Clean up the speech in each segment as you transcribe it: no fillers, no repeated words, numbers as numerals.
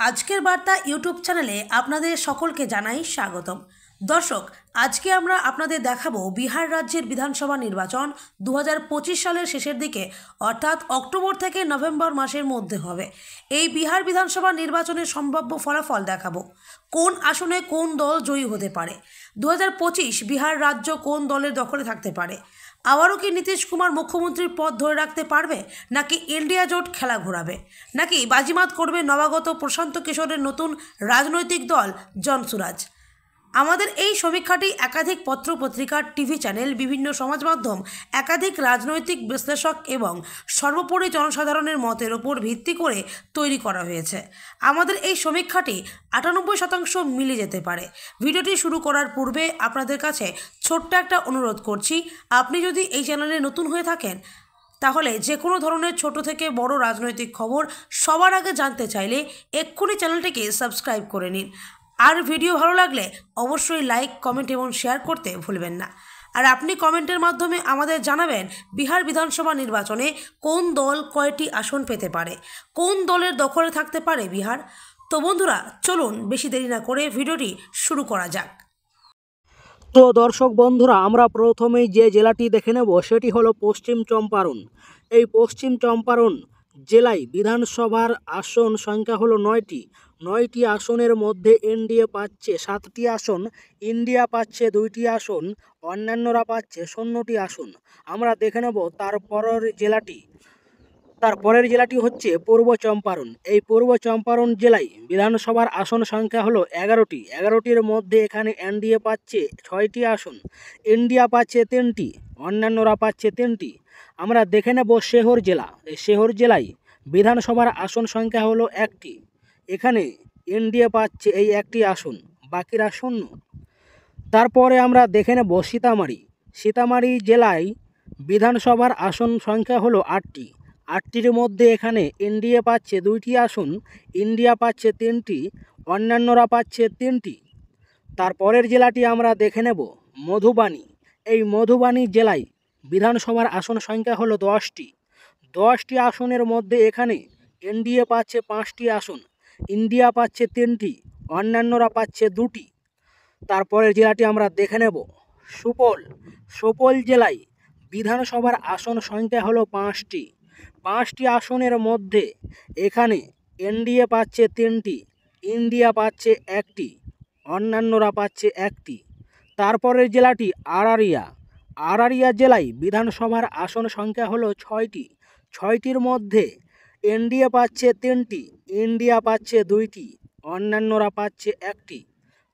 আজকের বার্তা ইউটিউব চ্যানেলে আপনাদের সকলকে জানাই স্বাগতম। দর্শক, আজকে আমরা আপনাদের দেখাবো বিহার রাজ্যের বিধানসভা নির্বাচন 2025 সালের শেষের দিকে, অর্থাৎ অক্টোবর থেকে নভেম্বর মাসের মধ্যে হবে। এই বিহার বিধানসভা নির্বাচনের সম্ভাব্য ফলাফল দেখাবো। কোন আসনে কোন দল জয়ী হতে পারে, 2025 বিহার রাজ্য কোন দলের দখলে থাকতে পারে, আবারও কি নীতিশ কুমার মুখ্যমন্ত্রীর পদ ধরে রাখতে পারবে, নাকি ইন্ডিয়া জোট খেলা ঘোরাবে, নাকি বাজিমাত করবে নবাগত প্রশান্ত কিশোরের নতুন রাজনৈতিক দল জনসুরাজ। আমাদের এই সমীক্ষাটি একাধিক পত্রপত্রিকা, টিভি চ্যানেল, বিভিন্ন সমাজ মাধ্যম, একাধিক রাজনৈতিক বিশ্লেষক এবং সর্বোপরি জনসাধারণের মতের ওপর ভিত্তি করে তৈরি করা হয়েছে। আমাদের এই সমীক্ষাটি 98% মিলে যেতে পারে। ভিডিওটি শুরু করার পূর্বে আপনাদের কাছে ছোট্ট একটা অনুরোধ করছি, আপনি যদি এই চ্যানেলে নতুন হয়ে থাকেন তাহলে যে কোনো ধরনের ছোট থেকে বড় রাজনৈতিক খবর সবার আগে জানতে চাইলে এক্ষুনি চ্যানেলটিকে সাবস্ক্রাইব করে নিন। আর ভিডিও ভালো লাগলে অবশ্যই লাইক, কমেন্ট এবং শেয়ার করতে ভুলবেন না। আর আপনি কমেন্টের মাধ্যমে আমাদের জানাবেন বিহার বিধানসভা নির্বাচনে কোন দল কয়টি আসন পেতে পারে, কোন দলের দখলে থাকতে পারে বিহার। তো বন্ধুরা, চলুন বেশি দেরি না করে ভিডিওটি শুরু করা যাক। তো দর্শক বন্ধুরা, আমরা প্রথমেই যে জেলাটি দেখে নেব সেটি হলো পশ্চিম চম্পারণ। এই পশ্চিম চম্পারণ জেলায় বিধানসভার আসন সংখ্যা হলো 9টি আসনের মধ্যে এনডিএ পাচ্ছে 7টি আসন, ইন্ডিয়া পাচ্ছে 2টি আসন, অন্যান্যরা পাচ্ছে 0টি আসন। আমরা দেখে নেব তারপরের জেলাটি হচ্ছে পূর্ব চম্পারণ। এই পূর্ব চম্পারণ জেলায় বিধানসভার আসন সংখ্যা হলো 11টির মধ্যে এখানে এনডিএ পাচ্ছে 6টি আসন, ইন্ডিয়া পাচ্ছে 3টি, অন্যান্যরা পাচ্ছে 3টি। আমরা দেখে নেব শেহর জেলা। এই শেহর জেলায় বিধানসভার আসন সংখ্যা হলো 1টি, এখানে এনডিএ পাচ্ছে এই 1টি আসন, বাকিরা 0। তারপরে আমরা দেখে নেব সীতামারি জেলায় বিধানসভার আসন সংখ্যা হলো 8টির মধ্যে এখানে এনডিএ পাচ্ছে 2টি আসন, ইন্ডিয়া পাচ্ছে 3টি, অন্যান্যরা পাচ্ছে 3টি। তারপরের জেলাটি আমরা দেখে নেব মধুবানী। এই মধুবানী জেলায় বিধানসভার আসন সংখ্যা হলো 10টি আসনের মধ্যে এখানে এনডিএ পাচ্ছে 5টি আসন, ইন্ডিয়া পাচ্ছে 3টি, অন্যান্যরা পাচ্ছে 2টি। তারপরের জেলাটি আমরা দেখে নেব সুপল জেলায় বিধানসভার আসন সংখ্যা হলো 5টি আসনের মধ্যে এখানে এনডিএ পাচ্ছে 3টি, ইন্ডিয়া পাচ্ছে 1টি, অন্যান্যরা পাচ্ছে 1টি। তারপরের জেলাটি আরারিয়া জেলায় বিধানসভার আসন সংখ্যা হলো 6টির মধ্যে এনডিএ পাচ্ছে 3টি, ইন্ডিয়া পাচ্ছে 2টি, অন্যান্যরা পাচ্ছে 1টি।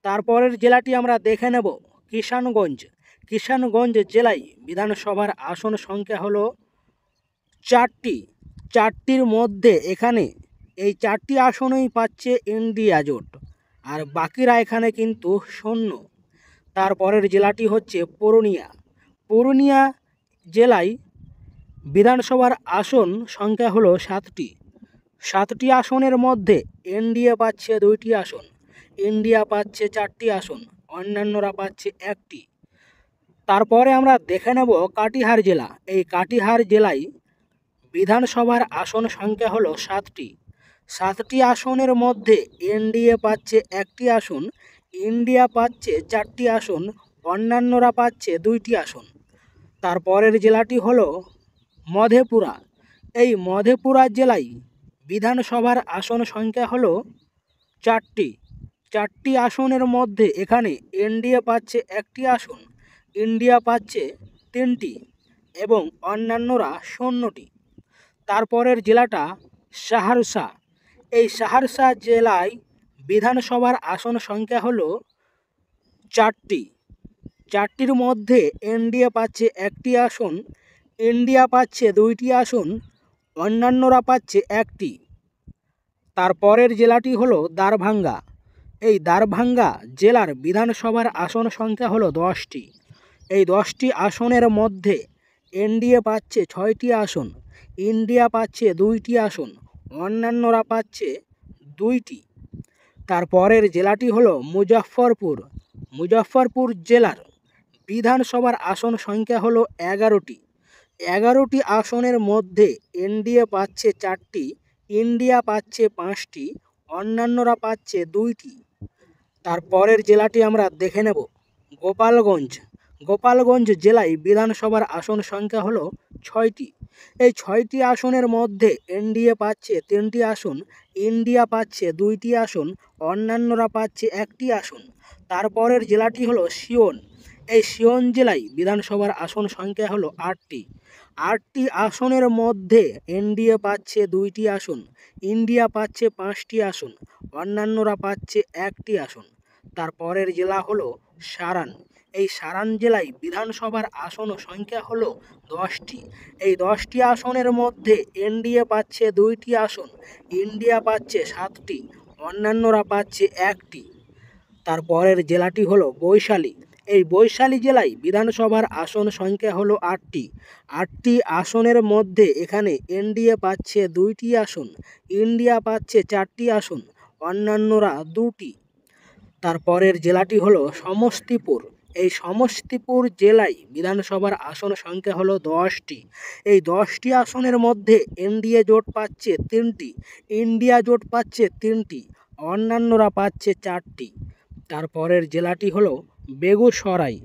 তারপরের জেলাটি আমরা দেখে নেব কিষানগঞ্জ জেলায় বিধানসভার আসন সংখ্যা হলো 4টির মধ্যে এখানে এই 4টি আসনই পাচ্ছে ইন্ডিয়া জোট, আর বাকিরা এখানে কিন্তু 0। তারপরের জেলাটি হচ্ছে পুরুলিয়া জেলায় বিধানসভার আসন সংখ্যা হলো 7টি আসনের মধ্যে এনডিএ পাচ্ছে 2টি আসন, ইন্ডিয়া পাচ্ছে 4টি আসন, অন্যান্যরা পাচ্ছে 1টি। তারপরে আমরা দেখে নেব কাটিহার জেলা। এই কাটিহার জেলায় বিধানসভার আসন সংখ্যা হলো 7টি আসনের মধ্যে এনডিএ পাচ্ছে 1টি আসন, ইন্ডিয়া পাচ্ছে 4টি আসন, অন্যান্যরা পাচ্ছে 2টি আসন। তারপরের জেলাটি হলো মধেপুরা। এই মধেপুরা জেলায় বিধানসভার আসন সংখ্যা হলো 4টি আসনের মধ্যে এখানে এনডিএ পাচ্ছে 1টি আসন, ইন্ডিয়া পাচ্ছে 3টি এবং অন্যান্যরা 0টি। তারপরের জেলাটা সাহারসা। এই সাহারসা জেলায় বিধানসভার আসন সংখ্যা হলো 4টির মধ্যে এনডিএ পাচ্ছে 1টি আসন, ইন্ডিয়া পাচ্ছে 2টি আসন, অন্যান্যরা পাচ্ছে 1টি। তারপরের জেলাটি হলো দারভাঙ্গা। এই দারভাঙ্গা জেলার বিধানসভার আসন সংখ্যা হলো 10টি। এই 10টি আসনের মধ্যে এনডিএ পাচ্ছে 6টি আসন, ইন্ডিয়া পাচ্ছে 2টি আসন, অন্যান্যরা পাচ্ছে 2টি। তারপরের জেলাটি হলো মুজফ্ফরপুর জেলার বিধানসভার আসন সংখ্যা হলো 11টি আসনের মধ্যে এনডিএ পাচ্ছে 4টি, ইন্ডিয়া পাচ্ছে 5টি, অন্যান্যরা পাচ্ছে 2টি। তারপরের জেলাটি আমরা দেখে নেব গোপালগঞ্জ। গোপালগঞ্জ জেলায় বিধানসভার আসন সংখ্যা হলো 6টি। এই 6টি আসনের মধ্যে এনডিএ পাচ্ছে 3টি আসন, ইন্ডিয়া পাচ্ছে 2টি আসন, অন্যান্যরা পাচ্ছে 1টি আসন। তারপরের জেলাটি হলো সিওন। এই সিওন জেলায় বিধানসভার আসন সংখ্যা হলো 8টি। 8টি আসনের মধ্যে এনডিএ পাচ্ছে 2টি আসন, ইন্ডিয়া পাচ্ছে 5টি আসন, অন্যান্যরা পাচ্ছে 1টি আসন। তারপরের জেলা হলো সারান। এই সারান জেলায় বিধানসভার আসন সংখ্যা হলো 10টি। এই 10টি আসনের মধ্যে এনডিএ পাচ্ছে 2টি আসন, ইন্ডিয়া পাচ্ছে 7টি, অন্যান্যরা পাচ্ছে 1টি। তারপরের জেলাটি হলো বৈশালী। এই বৈশালী জেলায় বিধানসভার আসন সংখ্যা হলো 8টি। 8টি আসনের মধ্যে এখানে এনডিএ পাচ্ছে 2টি আসন, ইন্ডিয়া পাচ্ছে 4টি আসন, অন্যান্যরা 2টি। তারপরের জেলাটি হলো সমস্তিপুর। এই সমস্তিপুর জেলায় বিধানসভার আসন সংখ্যা হলো 10টি। এই 10টি আসনের মধ্যে এনডিএ জোট পাচ্ছে 3টি, ইন্ডিয়া জোট পাচ্ছে 3টি, অন্যান্যরা পাচ্ছে 4টি। তারপরের জেলাটি হলো বেগুসরাই।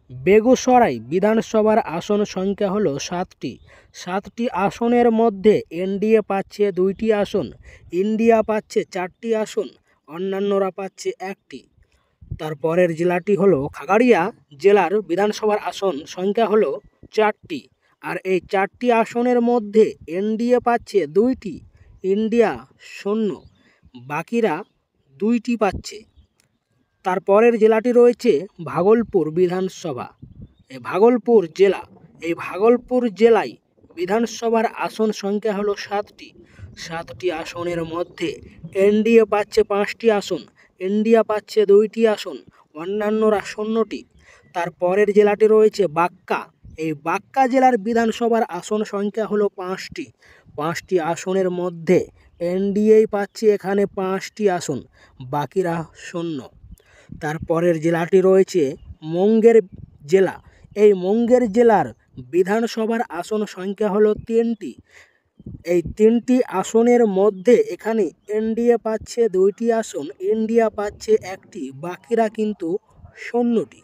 বেগুসরাই বিধানসভার আসন সংখ্যা হলো 7টি। 7টি আসনের মধ্যে এনডিএ পাচ্ছে 2টি আসন, ইন্ডিয়া পাচ্ছে 4টি আসন, অন্যান্যরা পাচ্ছে 1টি। তারপরের জেলাটি হলো খাগড়িয়া জেলার বিধানসভার আসন সংখ্যা হলো 4টি। আর এই 4টি আসনের মধ্যে এনডিএ পাচ্ছে 2টি, ইন্ডিয়া 0, বাকিরা 2টি পাচ্ছে। তারপরের জেলাটি রয়েছে ভাগলপুর বিধানসভা। এই ভাগলপুর জেলা, এই ভাগলপুর জেলায় বিধানসভার আসন সংখ্যা হলো 7টি। 7টি আসনের মধ্যে এনডিএ পাচ্ছে 5টি আসন, ইন্ডিয়া পাচ্ছে 2টি আসন, অন্যান্যরা 0টি। তারপরের জেলাটি রয়েছে বাক্কা। এই বাক্কা জেলার বিধানসভার আসন সংখ্যা হলো 5টি। 5টি আসনের মধ্যে এনডিএ পাচ্ছে এখানে 5টি আসন, বাকিরা 0। তারপরের জেলাটি রয়েছে মুঙ্গের জেলা। এই মুঙ্গের জেলার বিধানসভার আসন সংখ্যা হলো 3টি। এই 3টি আসনের মধ্যে এখানে এনডিএ পাচ্ছে 2টি আসন, ইন্ডিয়া পাচ্ছে 1টি, বাকিরা কিন্তু 0টি।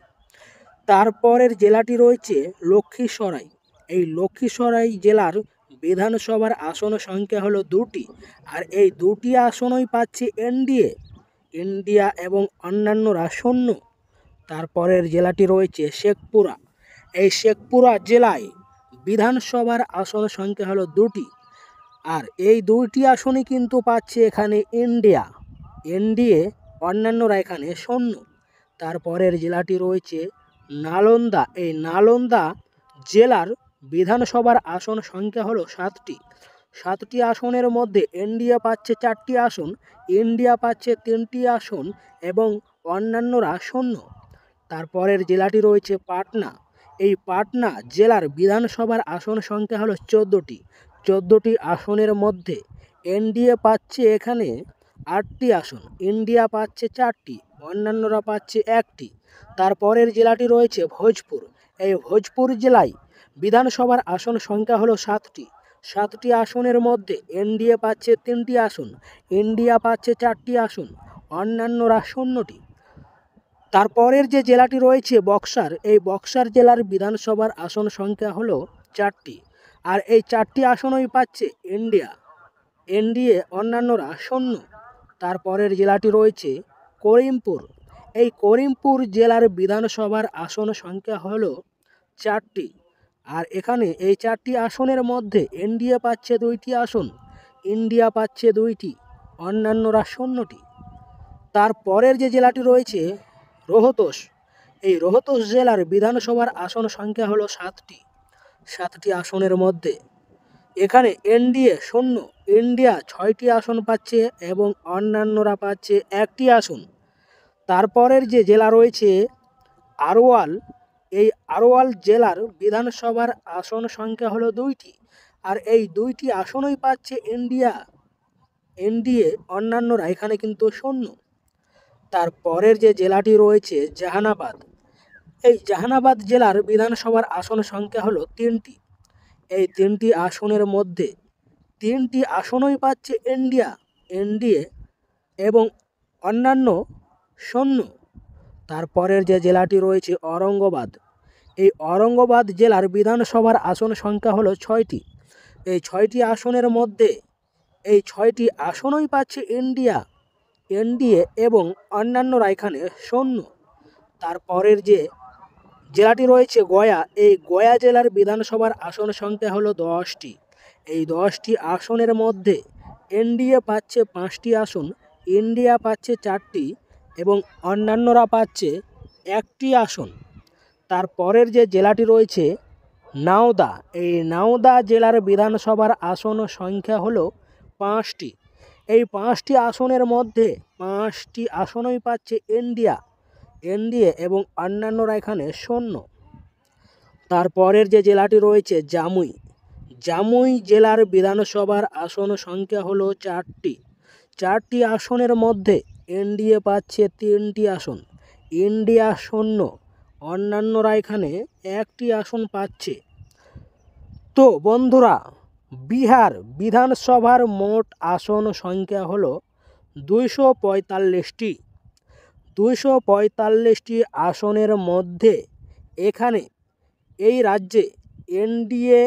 তারপরের জেলাটি রয়েছে লক্ষ্মীসরাই। এই লক্ষ্মীসরাই জেলার বিধানসভার আসন সংখ্যা হলো 2টি। আর এই 2টি আসনই পাচ্ছে এনডিএ, ইন্ডিয়া এবং অন্যান্যরা 0। তারপরের জেলাটি রয়েছে শেখপুরা। এই শেখপুরা জেলায় বিধানসভার আসন সংখ্যা হলো 2টি। আর এই 2টি আসনই কিন্তু পাচ্ছে এখানে ইন্ডিয়া, এনডিএ, অন্যান্যরা এখানে 0। তারপরের জেলাটি রয়েছে নালন্দা। এই নালন্দা জেলার বিধানসভার আসন সংখ্যা হলো 7টি। 7টি আসনের মধ্যে এনডিএ পাচ্ছে 4টি আসন, ইন্ডিয়া পাচ্ছে 3টি আসন এবং অন্যান্যরা 0। তারপরের জেলাটি রয়েছে পাটনা। এই পাটনা জেলার বিধানসভার আসন সংখ্যা হলো 14টি। 14টি আসনের মধ্যে এনডিএ পাচ্ছে এখানে 8টি আসন, ইন্ডিয়া পাচ্ছে 4টি, অন্যান্যরা পাচ্ছে 1টি। তারপরের জেলাটি রয়েছে ভোজপুর। এই ভোজপুর জেলায় বিধানসভার আসন সংখ্যা হলো 7টি। 7টি আসনের মধ্যে এনডিএ পাচ্ছে 3টি আসন, ইন্ডিয়া পাচ্ছে 4টি আসন, অন্যান্যরা 0টি। তারপরের যে জেলাটি রয়েছে বক্সার। এই বক্সার জেলার বিধানসভার আসন সংখ্যা হলো 4টি। আর এই 4টি আসনই পাচ্ছে ইন্ডিয়া, এনডিএ, অন্যান্যরা 0। তারপরের জেলাটি রয়েছে করিমপুর। এই করিমপুর জেলার বিধানসভার আসন সংখ্যা হলো 4টি। আর এখানে এই 4টি আসনের মধ্যে এনডিএ পাচ্ছে 2টি আসন, ইন্ডিয়া পাচ্ছে 2টি, অন্যান্যরা 0টি। তারপরের যে জেলাটি রয়েছে রোহতস। এই রোহতস জেলার বিধানসভার আসন সংখ্যা হলো 7টি। 7টি আসনের মধ্যে এখানে এনডিএ 0, ইন্ডিয়া 6টি আসন পাচ্ছে এবং অন্যান্যরা পাচ্ছে 1টি আসন। তারপরের যে জেলা রয়েছে আরওয়াল। এই আরওয়াল জেলার বিধানসভার আসন সংখ্যা হলো 2টি। আর এই 2টি আসনই পাচ্ছে ইন্ডিয়া, এনডিএ, অন্যান্যরা এখানে কিন্তু 0। তারপরের যে জেলাটি রয়েছে জাহানাবাদ। এই জাহানাবাদ জেলার বিধানসভার আসন সংখ্যা হলো 3টি। এই 3টি আসনের মধ্যে 3টি আসনই পাচ্ছে ইন্ডিয়া, এনডিএ, এবং অন্যান্য শূন্য। তারপরের যে জেলাটি রয়েছে ঔরঙ্গাবাদ। এই ঔরঙ্গাবাদ জেলার বিধানসভার আসন সংখ্যা হলো 6টি। এই 6টি আসনের মধ্যে এই 6টি আসনই পাচ্ছে এনডিএ এবং অন্যান্যরা এখানে শূন্য। তারপরের যে জেলাটি রয়েছে গয়া। এই গয়া জেলার বিধানসভার আসন সংখ্যা হলো 10টি। এই 10টি আসনের মধ্যে এনডিএ পাচ্ছে 5টি আসন, ইন্ডিয়া পাচ্ছে 4টি এবং অন্যান্যরা পাচ্ছে 1টি আসন। তারপরের যে জেলাটি রয়েছে নাওদা। এই নাওদা জেলার বিধানসভার আসন সংখ্যা হলো 5টি। এই 5টি আসনের মধ্যে 5টি আসনই পাচ্ছে এনডিএ এবং অন্যান্যরা এখানে শূন্য। তারপরের যে জেলাটি রয়েছে জামুই জেলার বিধানসভার আসন সংখ্যা হলো 4টি। 4টি আসনের মধ্যে এনডিএ পাচ্ছে 3টি আসন, ইন্ডিয়া শূন্য, অন্যান্যরা এখানে 1টি আসন পাচ্ছে। তো বন্ধুরা, বিহার বিধানসভার মোট আসন সংখ্যা হলো 245টি। 245টি আসনের মধ্যে এখানে এই রাজ্যে এনডিএ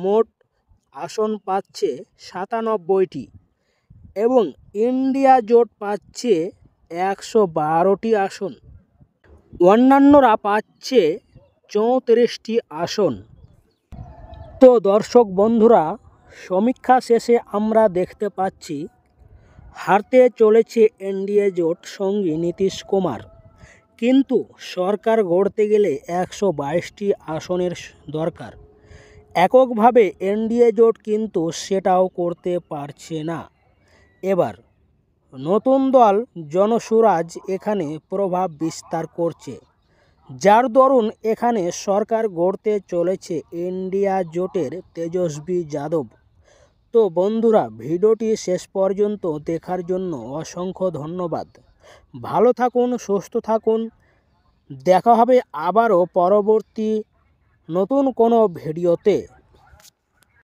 মোট আসন পাচ্ছে 97টি এবং ইন্ডিয়া জোট পাচ্ছে 112টি আসন, অন্যান্যরা পাচ্ছে 34টি আসন। তো দর্শক বন্ধুরা, সমীক্ষা শেষে আমরা দেখতে পাচ্ছি হারতে চলেছে এনডিএ জোট সঙ্গী নীতিশ কুমার। কিন্তু সরকার গড়তে গেলে 122টি আসনের দরকার। এককভাবে এনডিএ জোট কিন্তু সেটাও করতে পারছে না। এবার নতুন দল জনসুরাজ এখানে প্রভাব বিস্তার করছে, যার দরুন এখানে সরকার গড়তে চলেছে ইন্ডিয়া জোটের তেজস্বী যাদব। তো বন্ধুরা, ভিডিওটি শেষ পর্যন্ত দেখার জন্য অসংখ্য ধন্যবাদ। ভালো থাকুন, সুস্থ থাকুন। দেখা হবে আবারও পরবর্তী নতুন কোনো ভিডিওতে।